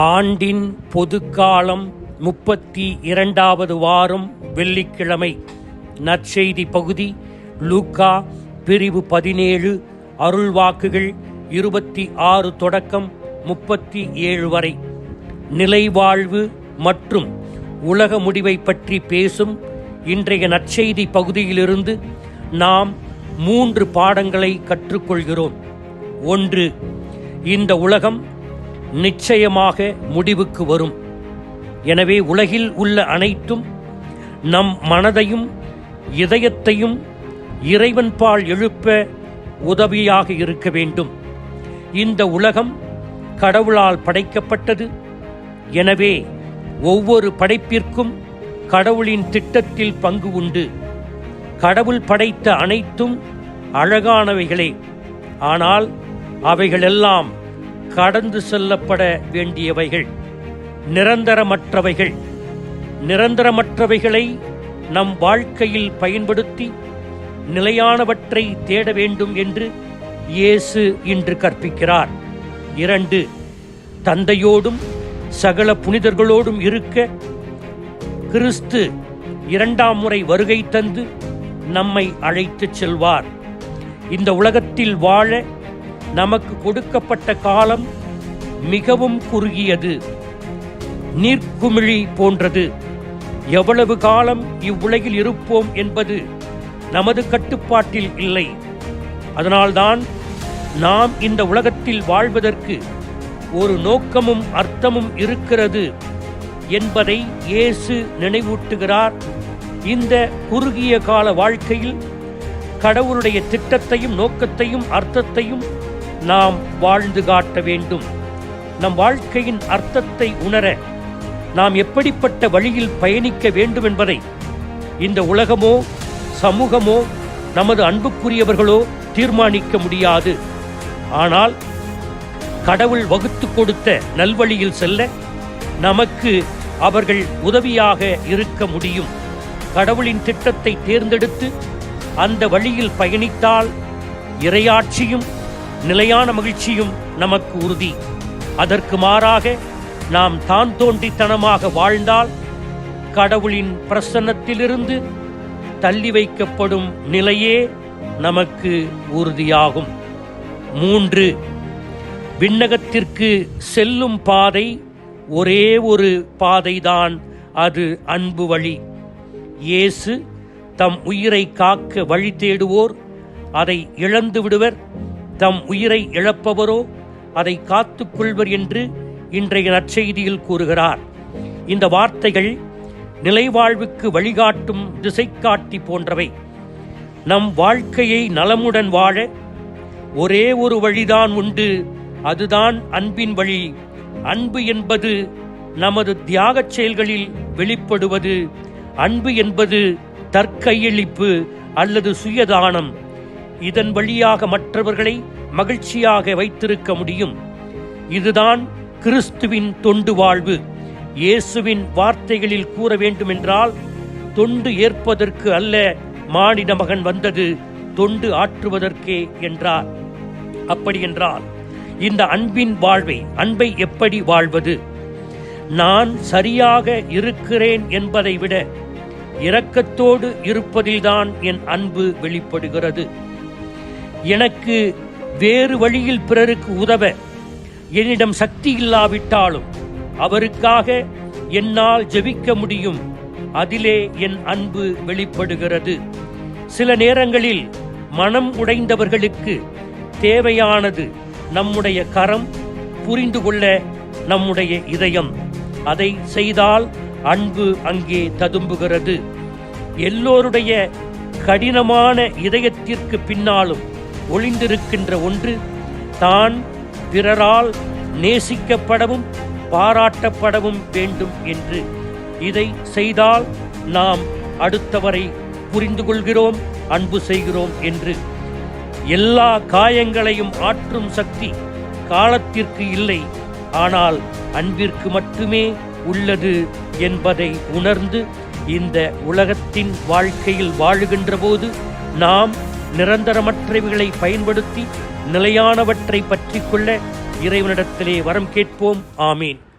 ஆண்டின் பொதுக்காலம் 32வது வாரம் வெள்ளிக்கிழமை. நற்செய்தி பகுதி லூக்கா பிரிவு 17 அருள்வாக்குகள் 26 தொடக்கம் 37 வரை. நிலைவாழ்வு மற்றும் உலக முடிவை பற்றி பேசும் இன்றைய நற்செய்தி பகுதியிலிருந்து நாம் 3 பாடங்களை கற்றுக்கொள்கிறோம். 1. இந்த உலகம் நிச்சயமாக முடிவுக்கு வரும். எனவே உலகில் உள்ள அனைத்தும் நம் மனதையும் இதயத்தையும் இறைவன்பால் எழுப்ப உதவியாக இருக்க வேண்டும். இந்த உலகம் கடவுளால் படைக்கப்பட்டது. எனவே ஒவ்வொரு படைப்பிற்கும் கடவுளின் திட்டத்தில் பங்கு உண்டு. கடவுள் படைத்த அனைத்தும் அழகானவைகளே, ஆனால் அவைகளெல்லாம் கடந்து செல்லப்பட வேண்டியவைகள், நிரந்தரமற்றவைகள். நிரந்தரமற்றவைகளை நம் வாழ்க்கையில் பயன்படுத்தி நிலையானவற்றை தேட வேண்டும் என்று இயேசு இன்று கற்பிக்கிறார். 2. தந்தையோடும் சகல புனிதர்களோடும் இருக்க கிறிஸ்து 2ஆம் முறை வருகை தந்து நம்மை அழைத்துச் செல்வார். இந்த உலகத்தில் வாழ நமக்கு கொடுக்கப்பட்ட காலம் மிகவும் குறுகியது, நீர்க்குமிழி போன்றது. எவ்வளவு காலம் இவ்வுலகில் இருப்போம் என்பது நமது கட்டுப்பாட்டில் இல்லை. அதனால்தான் நாம் இந்த உலகத்தில் வாழ்வதற்கு ஒரு நோக்கமும் அர்த்தமும் இருக்கிறது என்பதை இயேசு நினைவூட்டுகிறார். இந்த குறுகிய கால வாழ்க்கையில் கடவுளுடைய திட்டத்தையும் நோக்கத்தையும் அர்த்தத்தையும் நாம் வாழ்ந்து காட்ட வேண்டும். நம் வாழ்க்கையின் அர்த்தத்தை உணர நாம் எப்படிப்பட்ட வழியில் பயணிக்க வேண்டும் என்பதை இந்த உலகமோ சமூகமோ நமது அன்புக்குரியவர்களோ தீர்மானிக்க முடியாது. ஆனால் கடவுள் வகுத்து கொடுத்த நல்வழியில் செல்ல நமக்கு அவர்கள் உதவியாக இருக்க முடியும். கடவுளின் திட்டத்தை தேர்ந்தெடுத்து அந்த வழியில் பயணித்தால் இறையாட்சியும் நிலையான மகிழ்ச்சியும் நமக்கு உறுதி. அதற்கு மாறாக நாம் தான் தோன்றித்தனமாக வாழ்ந்தால் கடவுளின் பிரசன்னத்திலிருந்து தள்ளி வைக்கப்படும் நிலையே நமக்கு உறுதியாகும். 3. விண்ணகத்திற்கு செல்லும் பாதை ஒரே ஒரு பாதைதான், அது அன்பு வழி. இயேசு தம் உயிரை காக்க வழி தேடுவோர் அதை இழந்து விடுவர், தம் உயிரை இழப்பவரோ அதை காத்துக்கொள்வர் என்று இன்றைய நற்செய்தியில் கூறுகிறார். இந்த வார்த்தைகள் நிலைவாழ்வுக்கு வழிகாட்டும் திசைக்காட்டி போன்றவை. நம் வாழ்க்கையை நலமுடன் வாழ ஒரே ஒரு வழிதான் உண்டு, அதுதான் அன்பின் வழி. அன்பு என்பது நமது தியாகச் செயல்களில் வெளிப்படுவது. அன்பு என்பது தற்கையளிப்பு அல்லது சுயதானம். இதன் வழியாக மற்றவர்களை மகிழ்ச்சியாக வைத்திருக்க முடியும். இதுதான் கிறிஸ்துவின் தொண்டு வாழ்வு. இயேசுவின் வார்த்தைகளில் கூற வேண்டுமென்றால், தொண்டு ஏற்பதற்கு அல்ல மானிட மகன் வந்தது, தொண்டு ஆற்றுவதற்கே என்றார். அப்படி என்றால் இந்த அன்பின் அன்பை எப்படி வாழ்வது? நான் சரியாக இருக்கிறேன் என்பதை விட இரக்கத்தோடு இருப்பதில்தான் என் அன்பு வெளிப்படுகிறது. எனக்கு வேறு வழியில் பிறருக்கு உதவ என்னிடம் சக்தி இல்லாவிட்டாலும் அவருக்காக என்னால் ஜெபிக்க முடியும். அதிலே என் அன்பு வெளிப்படுகிறது. சில நேரங்களில் மனம் உடைந்தவர்களுக்கு தேவையானது நம்முடைய கரம், புரிந்து கொள்ள நம்முடைய இதயம். அதை செய்தால் அன்பு அங்கே ததும்புகிறது. எல்லோருடைய கடினமான இதயத்திற்கு பின்னாலும் ஒளிந்திருக்கின்ற ஒன்று, தான் பிறரால் நேசிக்கப்படவும் பாராட்டப்படவும் வேண்டும் என்று. இதை செய்தால் நாம் அடுத்தவரை புரிந்து கொள்கிறோம், அன்பு செய்கிறோம் என்று. எல்லா காயங்களையும் ஆற்றும் சக்தி காலத்திற்கு இல்லை, ஆனால் அன்பிற்கு மட்டுமே உள்ளது என்பதை உணர்ந்து இந்த உலகத்தின் வாழ்க்கையில் வாழுகின்ற போது நாம் நிரந்தரமற்றவைகளை பயன்படுத்தி நிலையானவற்றை பற்றிக்கொள்ள இறைவனிடத்திலே வரம் கேட்போம். ஆமீன்.